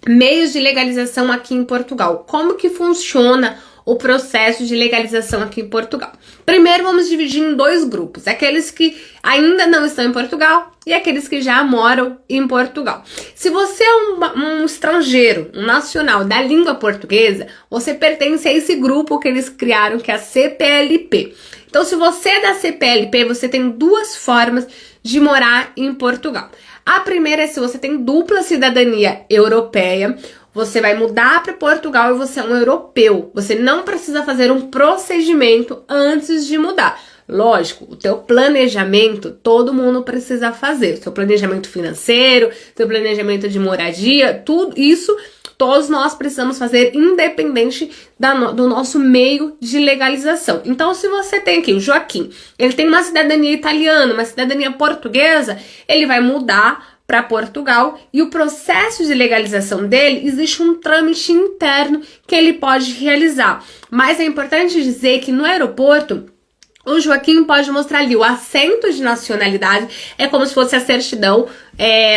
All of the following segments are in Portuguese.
meios de legalização aqui em Portugal. Como que funciona o processo de legalização aqui em Portugal? Primeiro, vamos dividir em dois grupos. Aqueles que ainda não estão em Portugal e aqueles que já moram em Portugal. Se você é um estrangeiro, um nacional da língua portuguesa, você pertence a esse grupo que eles criaram, que é a CPLP. Então, se você é da CPLP, você tem duas formas de morar em Portugal. A primeira é se você tem dupla cidadania europeia, você vai mudar para Portugal e você é um europeu. Você não precisa fazer um procedimento antes de mudar. Lógico, o teu planejamento todo mundo precisa fazer. Seu planejamento financeiro, seu planejamento de moradia, tudo isso todos nós precisamos fazer independente do nosso meio de legalização. Então, se você tem aqui o Joaquim, ele tem uma cidadania italiana, uma cidadania portuguesa, ele vai mudar para Portugal e o processo de legalização dele, existe um trâmite interno que ele pode realizar. Mas é importante dizer que no aeroporto, o Joaquim pode mostrar ali o assento de nacionalidade, é como se fosse a certidão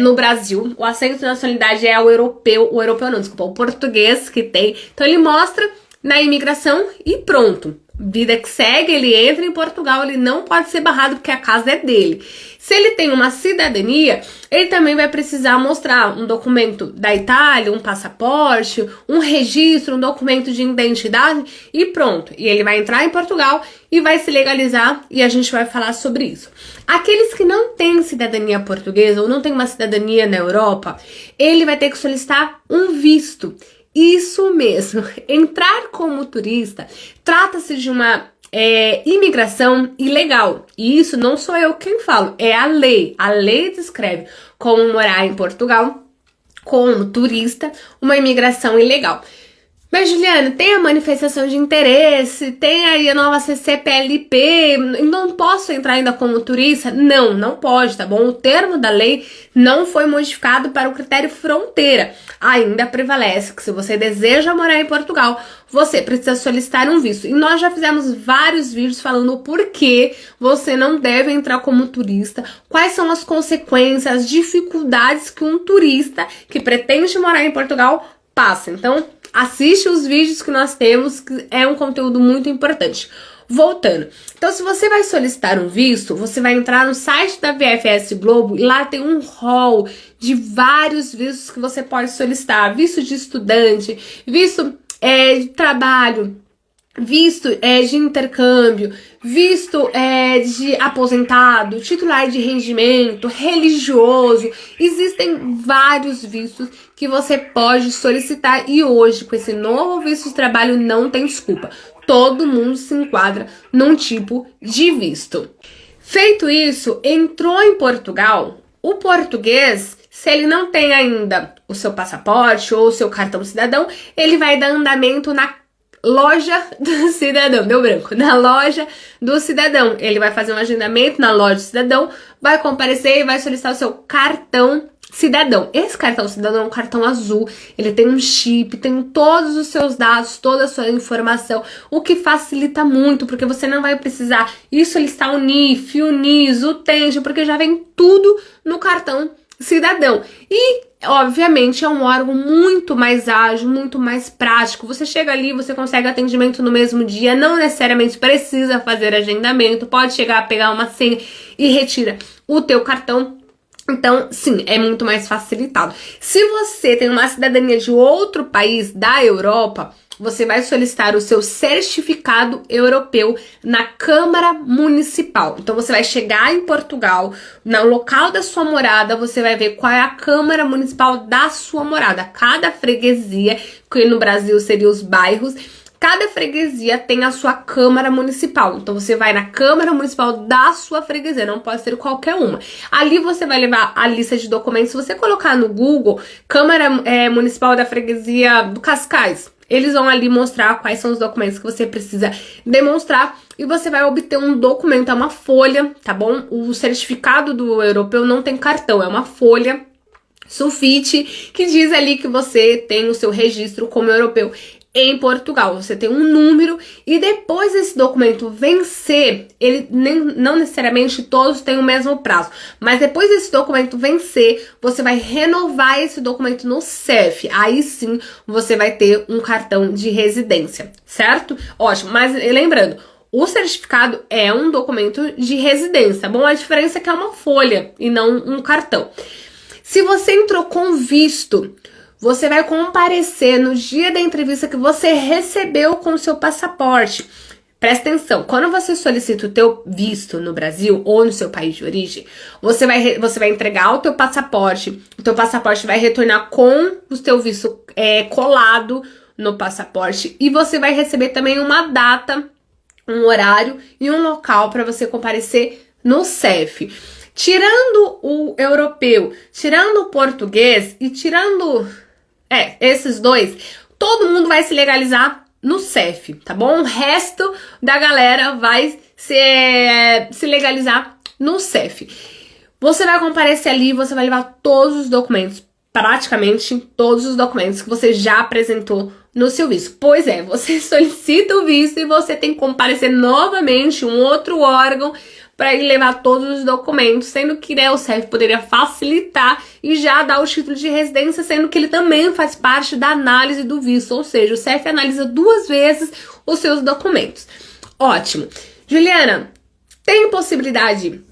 no Brasil. O assento de nacionalidade é o europeu não, desculpa, o português que tem. Então ele mostra na imigração e pronto. Vida que segue, ele entra em Portugal, ele não pode ser barrado porque a casa é dele. Se ele tem uma cidadania, ele também vai precisar mostrar um documento da Itália, um passaporte, um registro, um documento de identidade e pronto. E ele vai entrar em Portugal e vai se legalizar e a gente vai falar sobre isso. Aqueles que não têm cidadania portuguesa ou não têm uma cidadania na Europa, ele vai ter que solicitar um visto. Isso mesmo, entrar como turista trata-se de uma imigração ilegal. E isso não sou eu quem falo, é a lei. A lei descreve como morar em Portugal como turista, uma imigração ilegal. Mas, Juliana, tem a manifestação de interesse, tem aí a nova CPLP, não posso entrar ainda como turista? Não, não pode, tá bom? O termo da lei não foi modificado para o critério fronteira. Ainda prevalece que se você deseja morar em Portugal, você precisa solicitar um visto. E nós já fizemos vários vídeos falando o porquê você não deve entrar como turista, quais são as consequências, as dificuldades que um turista que pretende morar em Portugal passa. Então, assiste os vídeos que nós temos, que é um conteúdo muito importante. Voltando. Então, se você vai solicitar um visto, você vai entrar no site da VFS Globo e lá tem um hall de vários vistos que você pode solicitar. Visto de estudante, visto de trabalho, visto de intercâmbio, visto de aposentado, titular de rendimento, religioso. Existem vários vistos que você pode solicitar e hoje, com esse novo visto de trabalho, não tem desculpa. Todo mundo se enquadra num tipo de visto. Feito isso, entrou em Portugal, o português, se ele não tem ainda o seu passaporte ou o seu cartão cidadão, ele vai dar andamento na loja do cidadão, deu branco, na loja do cidadão. Ele vai fazer um agendamento na loja do cidadão, vai comparecer e vai solicitar o seu cartão cidadão. Esse cartão cidadão é um cartão azul, ele tem um chip, tem todos os seus dados, toda a sua informação, o que facilita muito, porque você não vai precisar ir solicitar o NIF, o NIS, o TENGE, porque já vem tudo no cartão cidadão. E, obviamente, é um órgão muito mais ágil, muito mais prático. Você chega ali, você consegue atendimento no mesmo dia, não necessariamente precisa fazer agendamento, pode chegar, pegar uma senha e retira o teu cartão. Então, sim, é muito mais facilitado. Se você tem uma cidadania de outro país da Europa, você vai solicitar o seu certificado europeu na Câmara Municipal. Então, você vai chegar em Portugal, no local da sua morada, você vai ver qual é a Câmara Municipal da sua morada. Cada freguesia, que no Brasil seriam os bairros, cada freguesia tem a sua Câmara Municipal. Então, você vai na Câmara Municipal da sua freguesia, não pode ser qualquer uma. Ali você vai levar a lista de documentos. Se você colocar no Google, Câmara Municipal da Freguesia do Cascais, eles vão ali mostrar quais são os documentos que você precisa demonstrar e você vai obter um documento, é uma folha, tá bom? O certificado do europeu não tem cartão, é uma folha sulfite que diz ali que você tem o seu registro como europeu em Portugal. Você tem um número e depois desse documento vencer, ele não necessariamente todos têm o mesmo prazo, mas depois desse documento vencer, você vai renovar esse documento no CEF. Aí sim, você vai ter um cartão de residência, certo? Ótimo, mas lembrando, o certificado é um documento de residência. Bom, a diferença é que é uma folha e não um cartão. Se você entrou com visto, você vai comparecer no dia da entrevista que você recebeu com o seu passaporte. Presta atenção, quando você solicita o teu visto no Brasil ou no seu país de origem, você vai entregar o teu passaporte vai retornar com o teu visto colado no passaporte e você vai receber também uma data, um horário e um local para você comparecer no CEF. Tirando o europeu, tirando o português e tirando esses dois, todo mundo vai se legalizar no CEF, tá bom? O resto da galera vai se legalizar no CEF. Você vai comparecer ali, você vai levar todos os documentos, praticamente todos os documentos que você já apresentou no seu visto. Pois é, você solicita o visto e você tem que comparecer novamente um outro órgão para ele levar todos os documentos, sendo que o CEF poderia facilitar e já dar o título de residência, sendo que ele também faz parte da análise do visto, ou seja, o CEF analisa 2 vezes os seus documentos. Ótimo. Juliana, tem possibilidade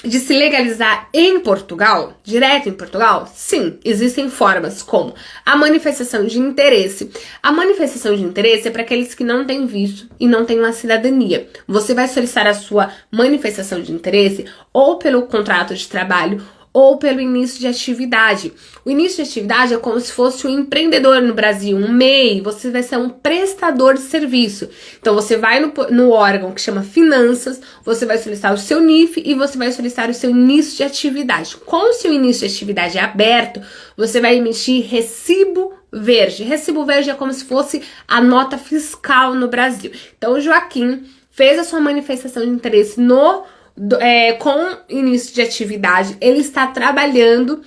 de se legalizar em Portugal, direto em Portugal? Sim, existem formas como a manifestação de interesse. A manifestação de interesse é para aqueles que não têm visto e não têm uma cidadania. Você vai solicitar a sua manifestação de interesse ou pelo contrato de trabalho ou pelo início de atividade. O início de atividade é como se fosse um empreendedor no Brasil, um MEI, você vai ser um prestador de serviço. Então você vai no órgão que chama Finanças, você vai solicitar o seu NIF e você vai solicitar o seu início de atividade. Com o seu início de atividade aberto, você vai emitir recibo verde. Recibo verde é como se fosse a nota fiscal no Brasil. Então o Joaquim fez a sua manifestação de interesse com início de atividade, ele está trabalhando,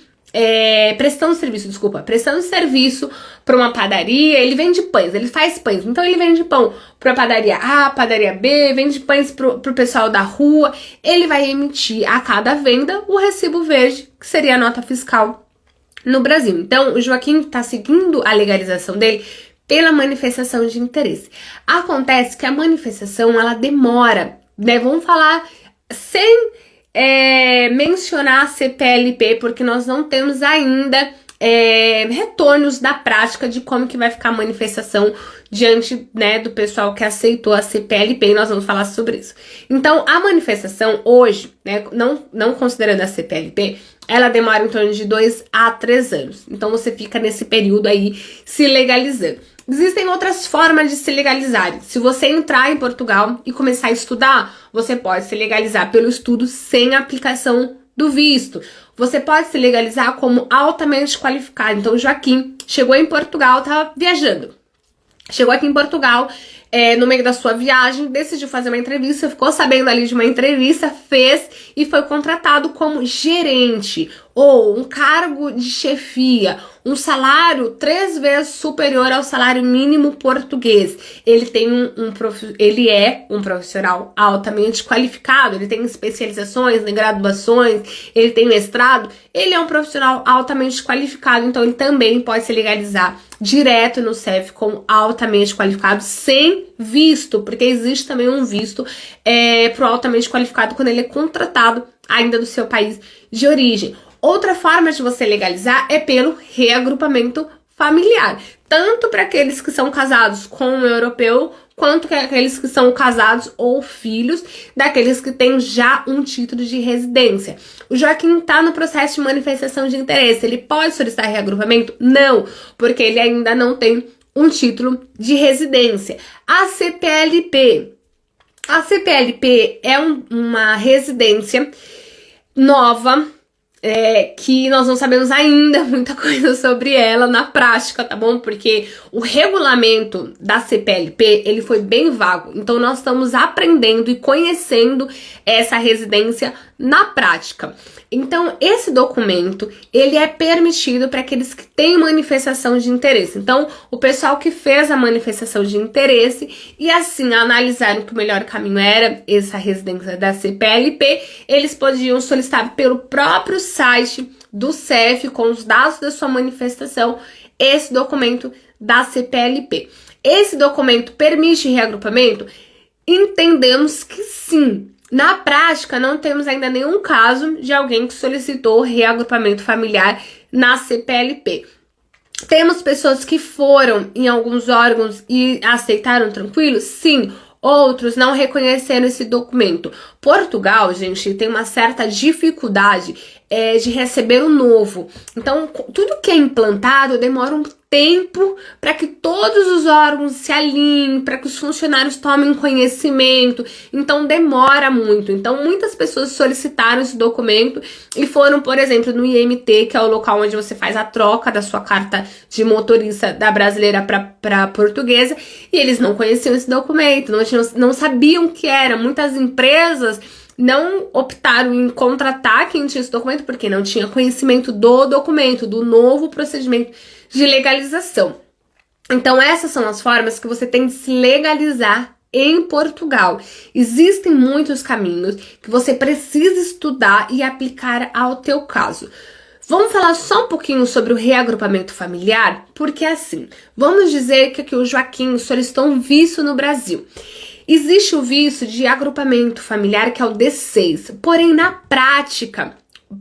prestando serviço para uma padaria. Ele vende pães, ele faz pães, então ele vende pão para a padaria A, padaria B, vende pães pro pessoal da rua. Ele vai emitir a cada venda o recibo verde, que seria a nota fiscal no Brasil. Então o Joaquim está seguindo a legalização dele pela manifestação de interesse. Acontece que a manifestação ela demora, né? Vamos falar sem mencionar a CPLP, porque nós não temos ainda retornos da prática de como que vai ficar a manifestação diante, né, do pessoal que aceitou a CPLP, e nós vamos falar sobre isso. Então, a manifestação hoje, né, não considerando a CPLP, ela demora em torno de 2 a 3 anos. Então, você fica nesse período aí se legalizando. Existem outras formas de se legalizar. Se você entrar em Portugal e começar a estudar, você pode se legalizar pelo estudo sem aplicação do visto. Você pode se legalizar como altamente qualificado. Então, o Joaquim chegou em Portugal, estava viajando. Chegou aqui em Portugal, no meio da sua viagem, decidiu fazer uma entrevista, ficou sabendo ali de uma entrevista, fez e foi contratado como gerente ou um cargo de chefia, um salário 3 vezes superior ao salário mínimo português. Ele ele é um profissional altamente qualificado, ele tem especializações, tem graduações, ele tem mestrado, ele é um profissional altamente qualificado, então ele também pode se legalizar direto no CEF como altamente qualificado, sem visto, porque existe também um visto para o altamente qualificado quando ele é contratado ainda do seu país de origem. Outra forma de você legalizar é pelo reagrupamento familiar, tanto para aqueles que são casados com um europeu, quanto para aqueles que são casados ou filhos daqueles que têm já um título de residência. O Joaquim está no processo de manifestação de interesse, ele pode solicitar reagrupamento? Não, porque ele ainda não tem um título de residência. A CPLP é uma residência nova, que nós não sabemos ainda muita coisa sobre ela na prática, tá bom? Porque o regulamento da CPLP, ele foi bem vago. Então, nós estamos aprendendo e conhecendo essa residência na prática. Então, esse documento, ele é permitido para aqueles que têm manifestação de interesse. Então, o pessoal que fez a manifestação de interesse e assim analisaram que o melhor caminho era essa residência da CPLP, eles podiam solicitar pelo próprio site do CEF, com os dados da sua manifestação, esse documento da CPLP. Esse documento permite reagrupamento? Entendemos que sim. Na prática, não temos ainda nenhum caso de alguém que solicitou reagrupamento familiar na CPLP. Temos pessoas que foram em alguns órgãos e aceitaram tranquilo? Sim. Outros não reconheceram esse documento. Portugal, gente, tem uma certa dificuldade de receber o novo. Então, tudo que é implantado demora um tempo para que todos os órgãos se alinhem, para que os funcionários tomem conhecimento. Então, demora muito. Então, muitas pessoas solicitaram esse documento e foram, por exemplo, no IMT, que é o local onde você faz a troca da sua carta de motorista da brasileira para portuguesa, e eles não conheciam esse documento, não sabiam o que era. Muitas empresas não optaram em contratar quem tinha esse documento porque não tinha conhecimento do documento, do novo procedimento de legalização. Então, essas são as formas que você tem de se legalizar em Portugal. Existem muitos caminhos que você precisa estudar e aplicar ao teu caso. Vamos falar só um pouquinho sobre o reagrupamento familiar, porque assim, vamos dizer que aqui o Joaquim solicitou um visto no Brasil. Existe o visto de agrupamento familiar, que é o D6, porém na prática,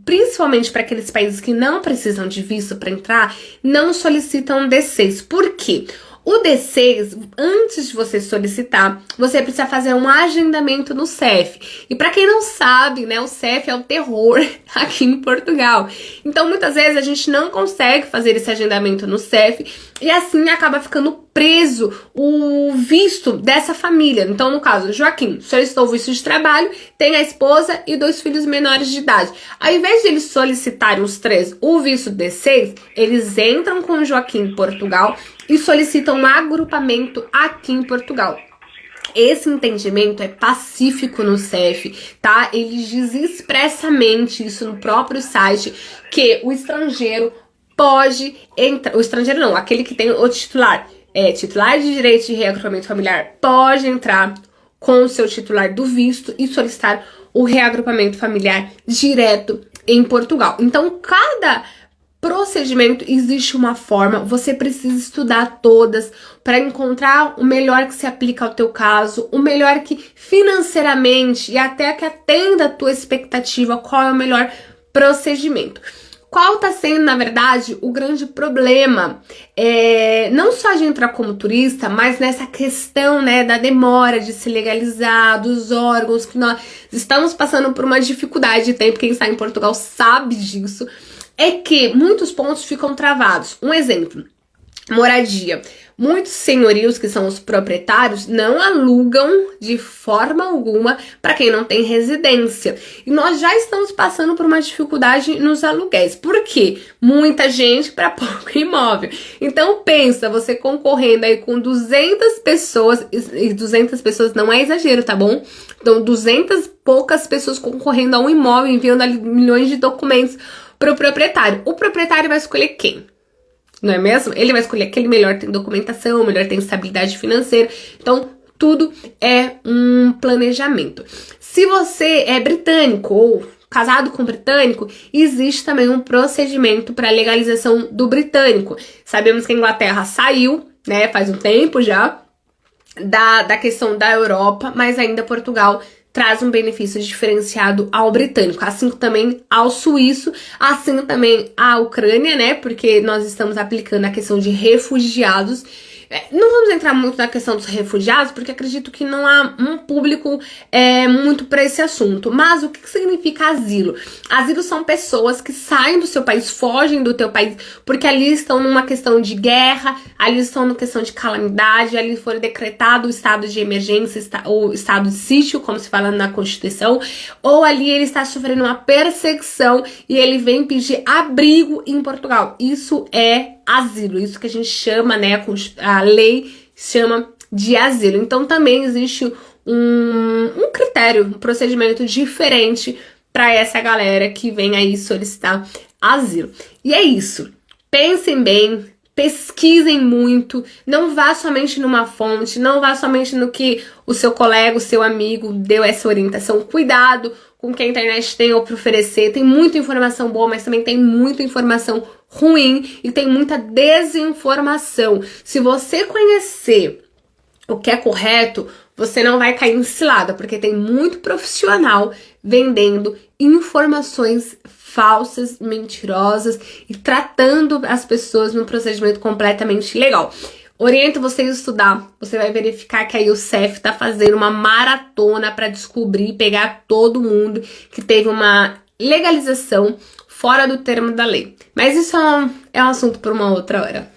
principalmente para aqueles países que não precisam de visto para entrar, não solicitam D6. Por quê? O D6, antes de você solicitar, você precisa fazer um agendamento no CEF. E para quem não sabe, né, o CEF é o terror aqui em Portugal. Então, muitas vezes a gente não consegue fazer esse agendamento no CEF e assim acaba ficando preso o visto dessa família. Então, no caso, Joaquim solicitou o visto de trabalho, tem a esposa e 2 filhos menores de idade. Ao invés de eles solicitarem os 3 o visto D6, eles entram com o Joaquim em Portugal e solicitam um agrupamento aqui em Portugal. Esse entendimento é pacífico no CEF, tá? Ele diz expressamente isso no próprio site, que o estrangeiro pode entrar, o estrangeiro não, aquele que tem o titular de direito de reagrupamento familiar, pode entrar com o seu titular do visto e solicitar o reagrupamento familiar direto em Portugal. Então, cada procedimento existe uma forma, você precisa estudar todas para encontrar o melhor que se aplica ao teu caso, o melhor que financeiramente e até que atenda a tua expectativa, qual é o melhor procedimento. Qual está sendo, na verdade, o grande problema, não só de entrar como turista, mas nessa questão, né, da demora de se legalizar, dos órgãos, que nós estamos passando por uma dificuldade de tempo, quem está em Portugal sabe disso, é que muitos pontos ficam travados. Um exemplo, moradia. Muitos senhorios, que são os proprietários, não alugam de forma alguma para quem não tem residência. E nós já estamos passando por uma dificuldade nos aluguéis. Por quê? Muita gente para pouco imóvel. Então pensa, você concorrendo aí com 200 pessoas, e 200 pessoas não é exagero, tá bom? Então 200 poucas pessoas concorrendo a um imóvel, enviando ali milhões de documentos para o proprietário. O proprietário vai escolher quem? Não é mesmo? Ele vai escolher aquele melhor tem documentação, melhor tem estabilidade financeira. Então, tudo é um planejamento. Se você é britânico ou casado com britânico, existe também um procedimento para legalização do britânico. Sabemos que a Inglaterra saiu, né, faz um tempo já, da questão da Europa, mas ainda Portugal traz um benefício diferenciado ao britânico, assim também ao suíço, assim também à Ucrânia, né, porque nós estamos aplicando a questão de refugiados. Não vamos entrar muito na questão dos refugiados, porque acredito que não há um público muito para esse assunto. Mas o que significa asilo? Asilo são pessoas que saem do seu país, fogem do teu país, porque ali estão numa questão de guerra, ali estão numa questão de calamidade, ali foi decretado o estado de emergência, ou estado de sítio, como se fala na Constituição, ou ali ele está sofrendo uma perseguição e ele vem pedir abrigo em Portugal. Isso é asilo, isso que a gente chama, né, a lei chama de asilo. Então também existe um critério, um procedimento diferente para essa galera que vem aí solicitar asilo. E é isso. Pensem bem, pesquisem muito, não vá somente numa fonte, não vá somente no que o seu colega, o seu amigo deu essa orientação. Cuidado com o que a internet tem para oferecer. Tem muita informação boa, mas também tem muita informação ruim e tem muita desinformação. Se você conhecer o que é correto, você não vai cair em cilada, porque tem muito profissional vendendo informações falsas, mentirosas e tratando as pessoas num procedimento completamente ilegal. Oriento você a estudar, você vai verificar que aí o CEF tá fazendo uma maratona para descobrir e pegar todo mundo que teve uma legalização fora do termo da lei. Mas isso é um assunto para uma outra hora.